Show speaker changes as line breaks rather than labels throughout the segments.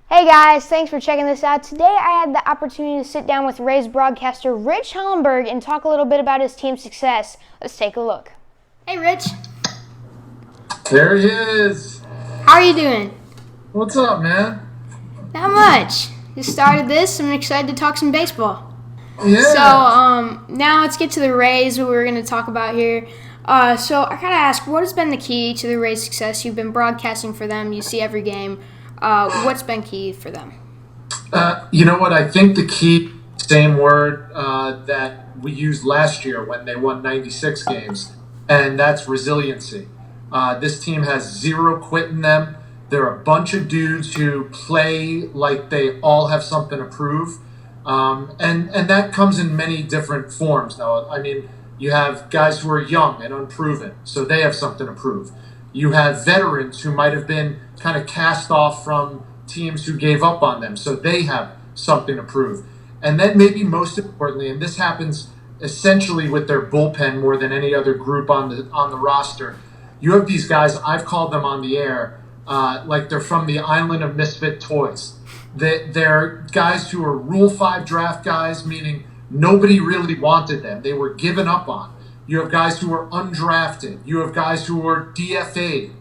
Hey guys, thanks for checking this out. Today I had the opportunity to sit down with Rays Broadcaster Rich Hollenberg and talk a little bit about his team's success. Let's take a look. Hey Rich.
There he is.
How are you doing?
What's up, man?
Not much. Just started this. I'm excited to talk some baseball.
Yeah.
So now let's get to the Rays, what we're going to talk about here. So I gotta ask, what has been the key to the Rays' success? You've been broadcasting for them. You see every game. What's been key for them?
You know what? I think the key, same word that we used last year when they won 96 games, and that's resiliency. This team has zero quit in them. They're a bunch of dudes who play like they all have something to prove. And that comes in many different forms, though. I mean, you have guys who are young and unproven, so they have something to prove. You have veterans who might have been kind of cast off from teams who gave up on them, so they have something to prove. And then maybe most importantly, and this happens essentially with their bullpen more than any other group on the roster, you have these guys, I've called them on the air, like they're from the island of misfit toys. They're guys who are Rule 5 draft guys, meaning nobody really wanted them. They were given up on. You have guys who are undrafted. You have guys who are DFA'd,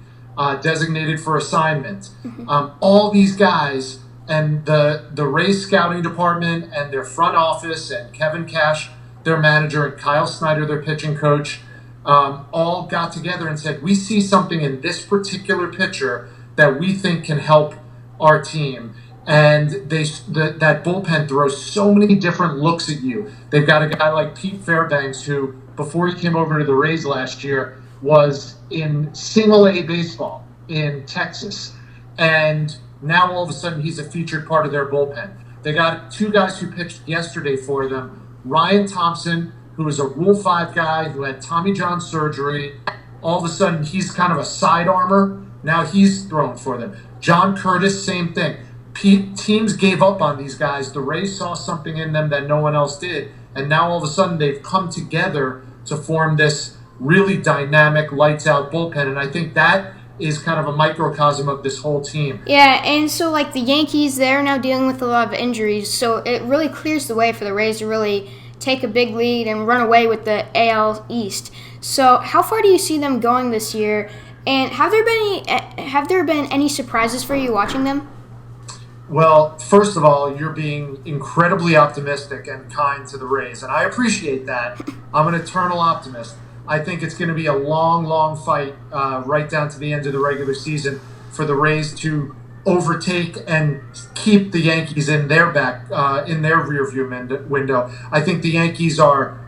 designated for assignment. All these guys and the Rays scouting department and their front office and Kevin Cash, their manager, and Kyle Snyder, their pitching coach, all got together and said, we see something in this particular pitcher that we think can help our team. And that bullpen throws so many different looks at you. They've got a guy like Pete Fairbanks who, before he came over to the Rays last year, was in single-A baseball in Texas. And now all of a sudden he's a featured part of their bullpen. They got two guys who pitched yesterday for them. Ryan Thompson, who is a Rule 5 guy who had Tommy John surgery. All of a sudden he's kind of a side armor. Now he's thrown for them. John Curtis, same thing. Teams gave up on these guys. The Rays saw something in them that no one else did. And now all of a sudden they've come together to form this really dynamic, lights-out bullpen. And I think that is kind of a microcosm of this whole team.
Yeah, and so like the Yankees, they're now dealing with a lot of injuries. So it really clears the way for the Rays to really take a big lead and run away with the AL East. So how far do you see them going this year? And have there been any surprises for you watching them?
Well, first of all, you're being incredibly optimistic and kind to the Rays, and I appreciate that. I'm an eternal optimist. I think it's going to be a long, long fight right down to the end of the regular season for the Rays to overtake and keep the Yankees in their rearview window. I think the Yankees are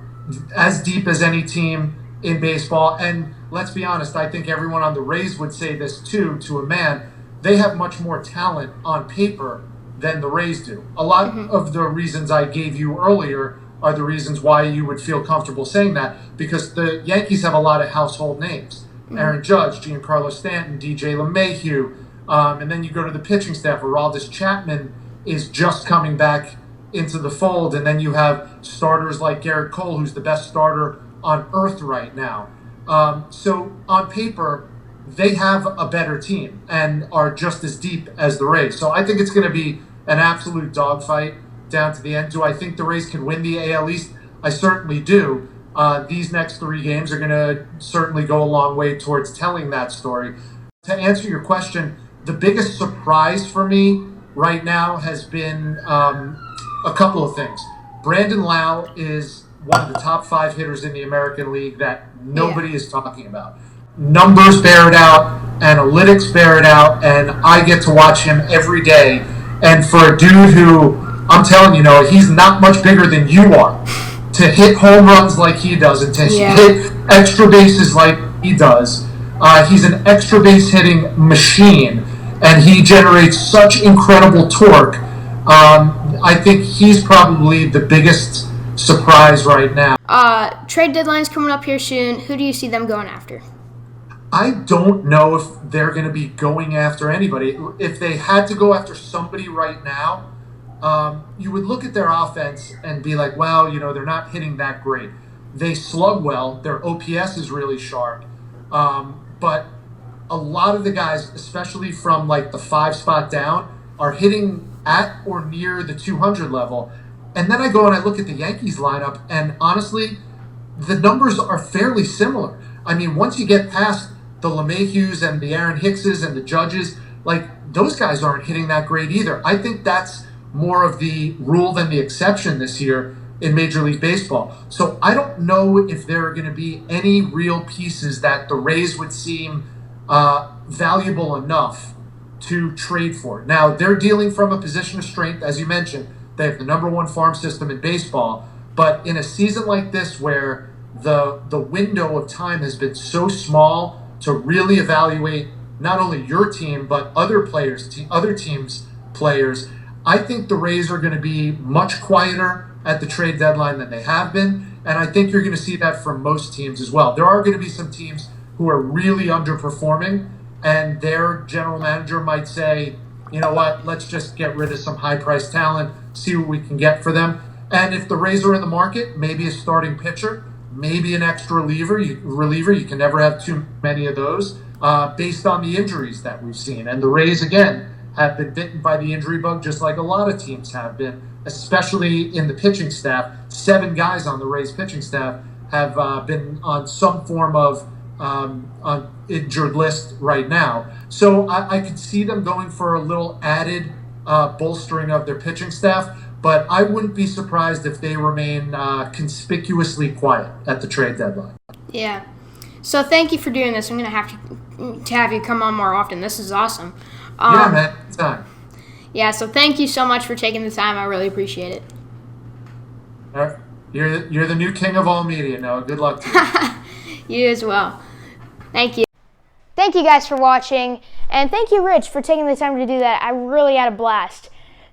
as deep as any team in baseball, and let's be honest, I think everyone on the Rays would say this too, to a man. They have much more talent on paper than the Rays do. A lot of the reasons I gave you earlier are the reasons why you would feel comfortable saying that, because the Yankees have a lot of household names. Aaron Judge, Giancarlo Stanton, DJ LeMahieu, and then you go to the pitching staff. Aroldis Chapman is just coming back into the fold, and then you have starters like Garrett Cole, who's the best starter on earth right now. So on paper, they have a better team and are just as deep as the Rays. So I think it's going to be an absolute dogfight down to the end. Do I think the Rays can win the AL East? I certainly do. These next 3 games are going to certainly go a long way towards telling that story. To answer your question, the biggest surprise for me right now has been a couple of things. Brandon Lau is one of the top 5 hitters in the American League that nobody is talking about. Numbers bear it out, analytics bear it out, and I get to watch him every day. And for a dude who, I'm telling you, he's not much bigger than you are, to hit home runs like he does and to hit extra bases like he does, he's an extra base hitting machine, and he generates such incredible torque. I think he's probably the biggest surprise right now.
Trade deadline's coming up here soon. Who do you see them going after?
I don't know if they're going to be going after anybody. If they had to go after somebody right now, you would look at their offense and be like, well, they're not hitting that great. They slug well. Their OPS is really sharp. But a lot of the guys, especially from like the 5 spot down, are hitting at or near the 200 level. And then I go and I look at the Yankees lineup, and honestly, the numbers are fairly similar. I mean, once you get past the LeMahieus and the Aaron Hickses and the Judges, like, those guys aren't hitting that great either. I think that's more of the rule than the exception this year in Major League Baseball. So I don't know if there are going to be any real pieces that the Rays would seem valuable enough to trade for. Now, they're dealing from a position of strength, as you mentioned. They have the #1 farm system in baseball. But in a season like this where the window of time has been so small to really evaluate not only your team, but other teams' players, I think the Rays are going to be much quieter at the trade deadline than they have been. And I think you're going to see that from most teams as well. There are going to be some teams who are really underperforming, and their general manager might say, you know what, let's just get rid of some high-priced talent, see what we can get for them. And if the Rays are in the market, maybe a starting pitcher, maybe an extra reliever. You can never have too many of those, based on the injuries that we've seen. And the Rays, again, have been bitten by the injury bug just like a lot of teams have been, especially in the pitching staff. 7 guys on the Rays pitching staff have been on some form of injured list right now. So I could see them going for a little added bolstering of their pitching staff, but I wouldn't be surprised if they remain conspicuously quiet at the trade deadline.
Yeah. So thank you for doing this. I'm going to have you come on more often. This is awesome.
Yeah, man. Anytime.
Yeah, so thank you so much for taking the time. I really appreciate it.
All right. You're the new king of all media, Noah. Good luck to you.
You as well. Thank you. Thank you guys for watching, and thank you, Rich, for taking the time to do that. I really had a blast.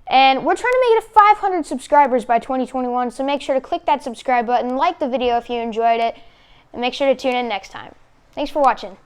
And we're trying to make it to 500 subscribers by 2021, so make sure to click that subscribe button, like the video if you enjoyed it, and make sure to tune in next time. Thanks for watching.